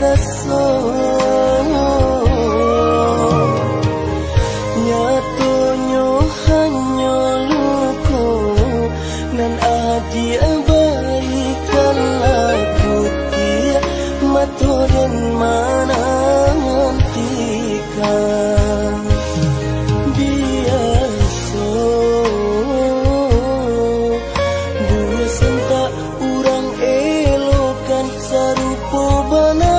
rasa nyatonyo hanya luko nan adi berikan lagu tia mato dan mana nantikan biasa dua sentak urang elokan sarupo bana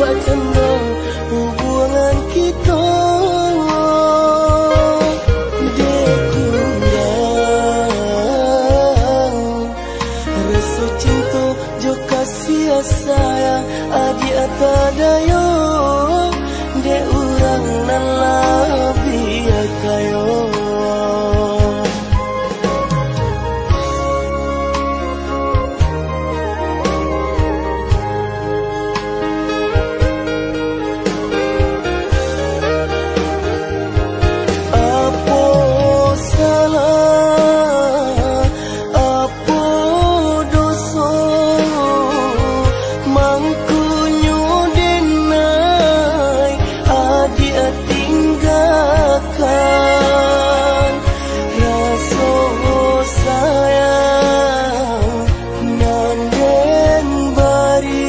bacanda hubungan kita sayang adi atadayo de urang nan labi kayo apo salah apo dosa mangkunyo denai adi tinggalkan rasa sayang nan den bari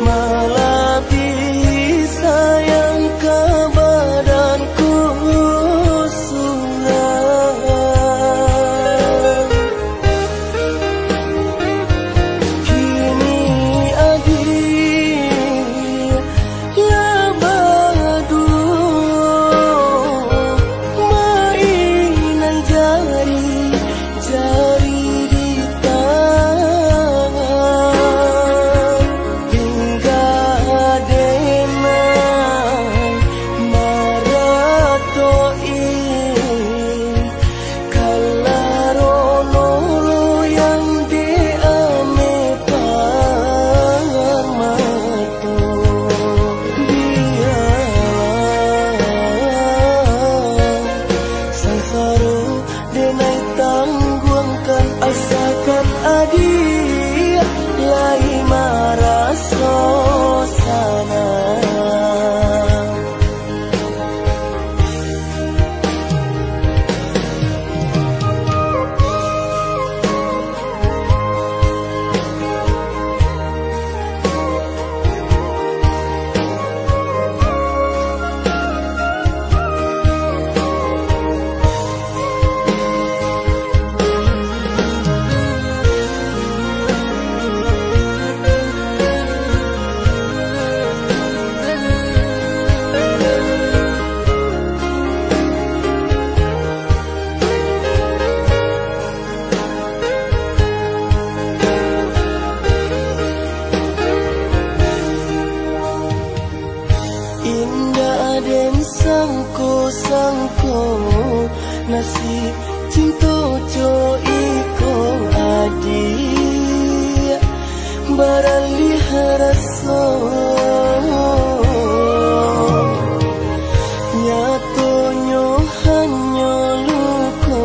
malabi sayang ke badanku sungai kini labadu mainan jari di tangan tinggal denai maratoi kalarono yang diame parmato sansaro denai tangguangkan asakan adi lai maraso sana indah den sangko nasib cinta jo iko adi baralih rasa nyatonyo hanya luko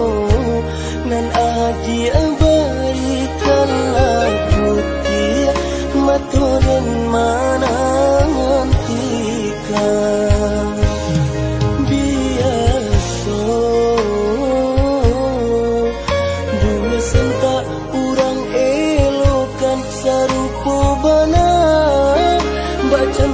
nan adi berikan lagu tia mato dan mana nantikan biasa dua sentak urang elokan sarupo bana bacan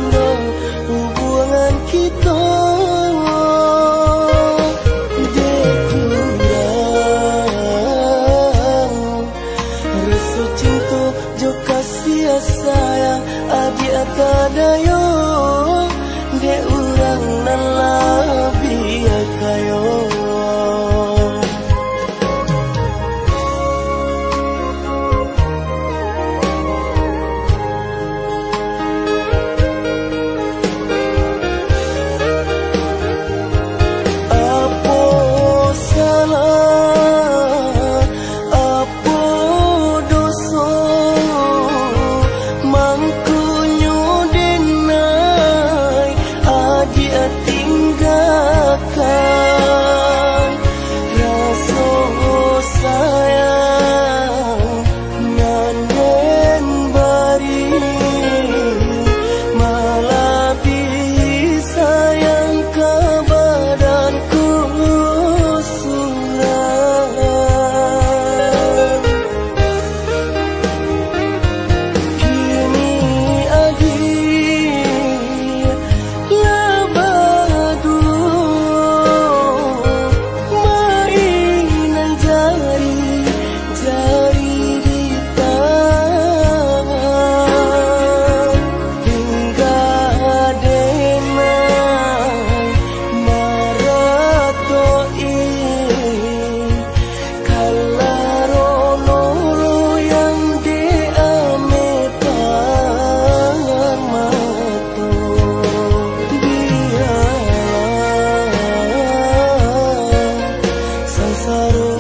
saru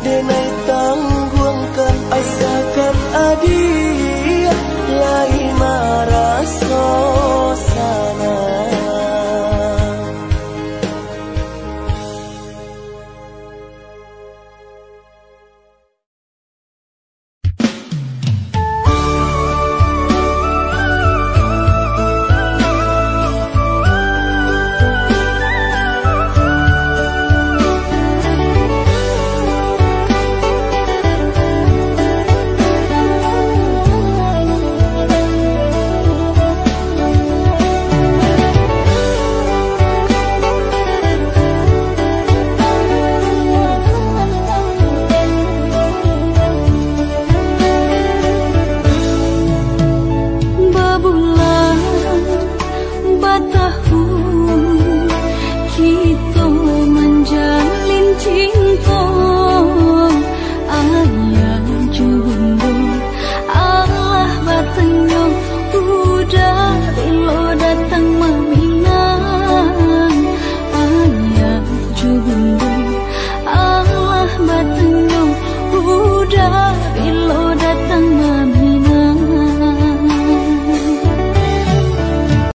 denai tangguangkan asakan adi